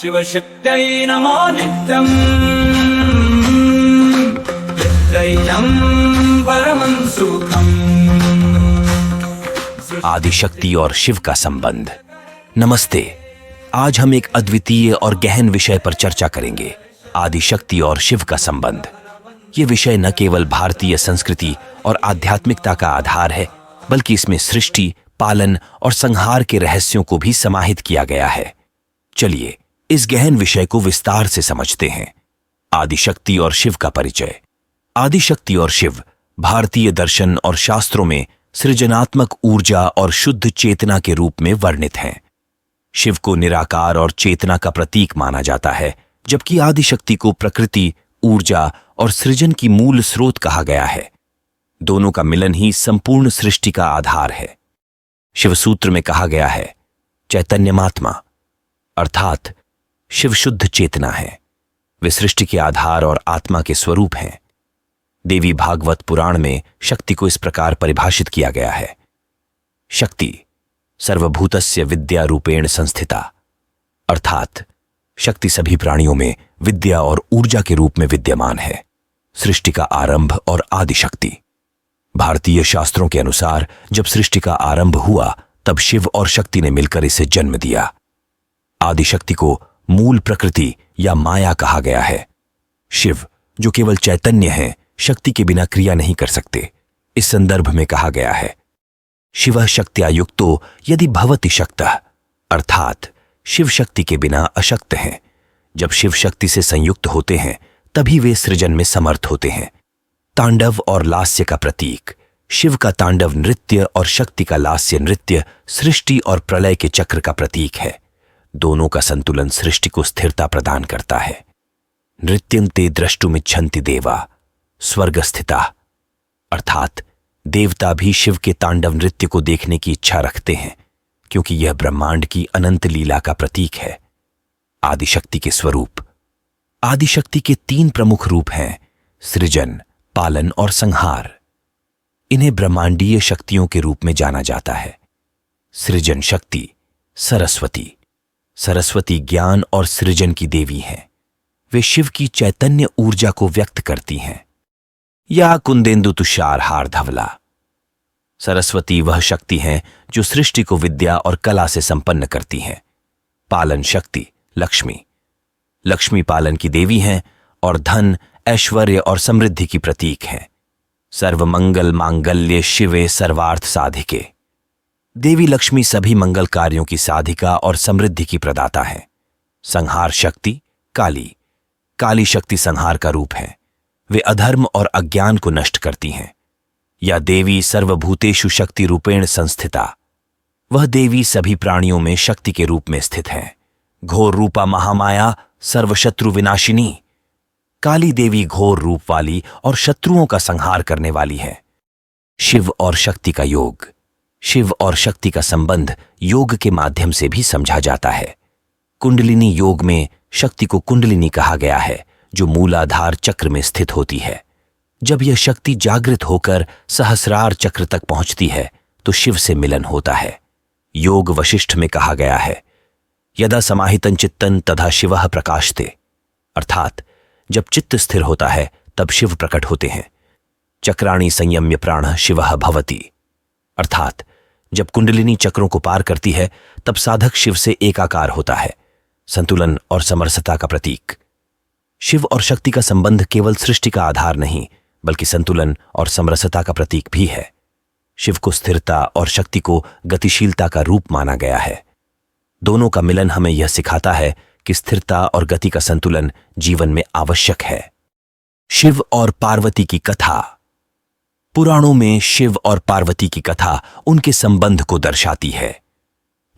शिवशक्त्यै नमो नित्यम् नित्यैनं परमं सुखम्। आदिशक्ति और शिव का संबंध। नमस्ते। आज हम एक अद्वितीय और गहन विषय पर चर्चा करेंगे, आदिशक्ति और शिव का संबंध। ये विषय न केवल भारतीय संस्कृति और आध्यात्मिकता का आधार है, बल्कि इसमें सृष्टि, पालन और संहार के रहस्यों को भी समाहित किया गया है। चलिए इस गहन विषय को विस्तार से समझते हैं। आदिशक्ति और शिव का परिचय। आदिशक्ति और शिव भारतीय दर्शन और शास्त्रों में सृजनात्मक ऊर्जा और शुद्ध चेतना के रूप में वर्णित हैं। शिव को निराकार और चेतना का प्रतीक माना जाता है, जबकि आदिशक्ति को प्रकृति, ऊर्जा और सृजन की मूल स्रोत कहा गया है। दोनों का मिलन ही संपूर्ण सृष्टि का आधार है। शिव सूत्र में कहा गया है, चैतन्यमात्मा, अर्थात शिव शुद्ध चेतना है। वे सृष्टि के आधार और आत्मा के स्वरूप हैं। देवी भागवत पुराण में शक्ति को इस प्रकार परिभाषित किया गया है, शक्ति सर्वभूतस्य विद्या रूपेण संस्थिता, अर्थात शक्ति सभी प्राणियों में विद्या और ऊर्जा के रूप में विद्यमान है। सृष्टि का आरंभ और आदिशक्ति। भारतीय शास्त्रों के अनुसार जब सृष्टि का आरंभ हुआ, तब शिव और शक्ति ने मिलकर इसे जन्म दिया। आदिशक्ति को मूल प्रकृति या माया कहा गया है। शिव जो केवल चैतन्य है, शक्ति के बिना क्रिया नहीं कर सकते। इस संदर्भ में कहा गया है, शिवः शक्त्या युक्तो यदि भवति शक्तः, अर्थात शिव शक्ति के बिना अशक्त हैं। जब शिव शक्ति से संयुक्त होते हैं, तभी वे सृजन में समर्थ होते हैं। तांडव और लास्य का प्रतीक। शिव का तांडव नृत्य और शक्ति का लास्य नृत्य सृष्टि और प्रलय के चक्र का प्रतीक है। दोनों का संतुलन सृष्टि को स्थिरता प्रदान करता है। नृत्यन्ते द्रष्टुमिच्छन्ति देवा स्वर्गस्थिता, अर्थात देवता भी शिव के तांडव नृत्य को देखने की इच्छा रखते हैं, क्योंकि यह ब्रह्मांड की अनंत लीला का प्रतीक है। आदिशक्ति के स्वरूप। आदिशक्ति के 3 प्रमुख रूप हैं, सृजन, पालन और संहार। इन्हें ब्रह्मांडीय शक्तियों के रूप में जाना जाता है। सृजन शक्ति सरस्वती। सरस्वती ज्ञान और सृजन की देवी हैं। वे शिव की चैतन्य ऊर्जा को व्यक्त करती हैं। या कुंदेंदु तुषार हार धवला। सरस्वती वह शक्ति हैं जो सृष्टि को विद्या और कला से संपन्न करती हैं। पालन शक्ति लक्ष्मी। लक्ष्मी पालन की देवी हैं और धन, ऐश्वर्य और समृद्धि की प्रतीक हैं। सर्वमंगल मांगल्ये शिवे सर्वार्थ साधिके। देवी लक्ष्मी सभी मंगल कार्यों की साधिका और समृद्धि की प्रदाता है। संहार शक्ति काली। काली शक्ति संहार का रूप है। वे अधर्म और अज्ञान को नष्ट करती हैं। या देवी सर्वभूतेषु शक्ति रूपेण संस्थिता। वह देवी सभी प्राणियों में शक्ति के रूप में स्थित है। घोर रूपा महामाया सर्वशत्रु विनाशिनी। काली देवी घोर रूप वाली और शत्रुओं का संहार करने वाली है। शिव और शक्ति का योग। शिव और शक्ति का संबंध योग के माध्यम से भी समझा जाता है। कुंडलिनी योग में शक्ति को कुंडलिनी कहा गया है, जो मूलाधार चक्र में स्थित होती है। जब यह शक्ति जागृत होकर सहस्रार चक्र तक पहुंचती है, तो शिव से मिलन होता है। योग वशिष्ठ में कहा गया है, यदा समाहितं चित्तं तथा शिवः प्रकाशते, अर्थात जब चित्त स्थिर होता है तब शिव प्रकट होते हैं। चक्राणि संयम्य प्राणः शिवः भवति, अर्थात जब कुंडलिनी चक्रों को पार करती है, तब साधक शिव से एकाकार होता है। संतुलन और समरसता का प्रतीक। शिव और शक्ति का संबंध केवल सृष्टि का आधार नहीं, बल्कि संतुलन और समरसता का प्रतीक भी है। शिव को स्थिरता और शक्ति को गतिशीलता का रूप माना गया है। दोनों का मिलन हमें यह सिखाता है कि स्थिरता और गति का संतुलन जीवन में आवश्यक है। शिव और पार्वती की कथा। पुराणों में शिव और पार्वती की कथा उनके संबंध को दर्शाती है।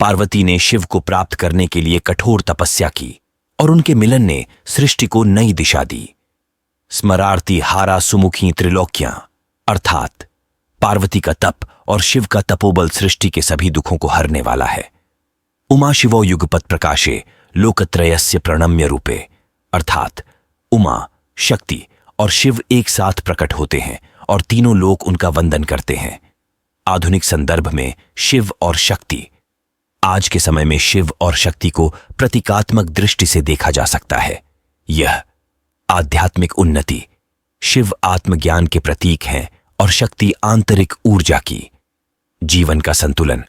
पार्वती ने शिव को प्राप्त करने के लिए कठोर तपस्या की और उनके मिलन ने सृष्टि को नई दिशा दी। स्मरार्ति हारा सुमुखी त्रिलोक्यां, अर्थात पार्वती का तप और शिव का तपोबल सृष्टि के सभी दुखों को हरने वाला है। उमा शिवो युगपत् प्रकाशे लोकत्रयस्य प्रणम्य रूपे, अर्थात उमा, शक्ति और शिव एक साथ प्रकट होते हैं और तीनों लोग उनका वंदन करते हैं। आधुनिक संदर्भ में शिव और शक्ति आज के समय में शिव और शक्ति को प्रतीकात्मक दृष्टि से देखा जा सकता है। यह आध्यात्मिक उन्नति, शिव आत्मज्ञान के प्रतीक हैं और शक्ति आंतरिक ऊर्जा की। जीवन का संतुलन,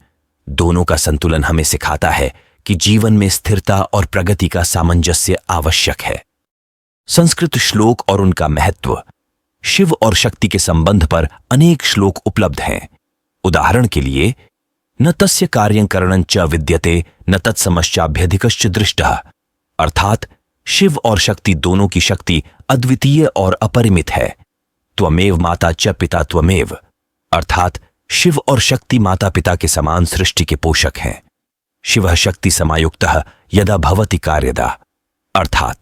दोनों का संतुलन हमें सिखाता है कि जीवन में स्थिरता और प्रगति का सामंजस्य आवश्यक है। संस्कृत श्लोक और उनका महत्व। शिव और शक्ति के संबंध पर अनेक श्लोक उपलब्ध हैं। उदाहरण के लिए, न तस्य कार्यं करणं च विद्यते न तत्समश्चाभ्यधिकश्च दृष्टः, अर्थात शिव और शक्ति दोनों की शक्ति अद्वितीय और अपरिमित है। त्वमेव माता च पिता त्वमेव, अर्थात शिव और शक्ति माता पिता के समान सृष्टि के पोषक हैं। शिवः शक्ति समायुक्तः यदा भवति कार्यदा, अर्थात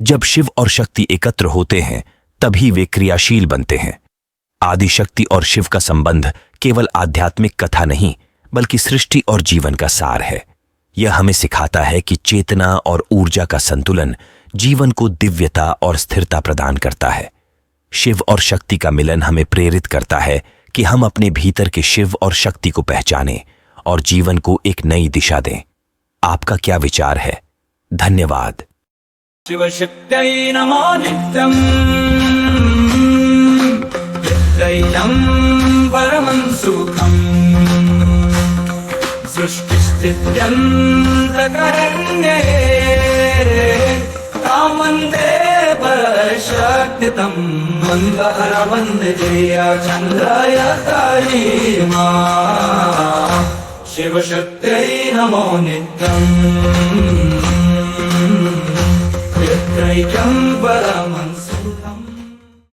जब शिव और शक्ति एकत्र होते हैं तभी वे क्रियाशील बनते हैं। आदि शक्ति और शिव का संबंध केवल आध्यात्मिक कथा नहीं बल्कि सृष्टि और जीवन का सार है। यह हमें सिखाता है कि चेतना और ऊर्जा का संतुलन जीवन को दिव्यता और स्थिरता प्रदान करता है। शिव और शक्ति का मिलन हमें प्रेरित करता है कि हम अपने भीतर के शिव और शक्ति को पहचानें और जीवन को एक नई दिशा दें। आपका क्या विचार है? धन्यवाद। शिवशक्त्यै नमो नित्यम् दैनं परमं सुखम् सृष्टिस्थित्यन्तकरण्ये कामन्दे परशक्तितं मन्दहर वन्दे चन्द्राय कालीमा शिवशक्त्यै नमो नित्यम् त्रैकं परमं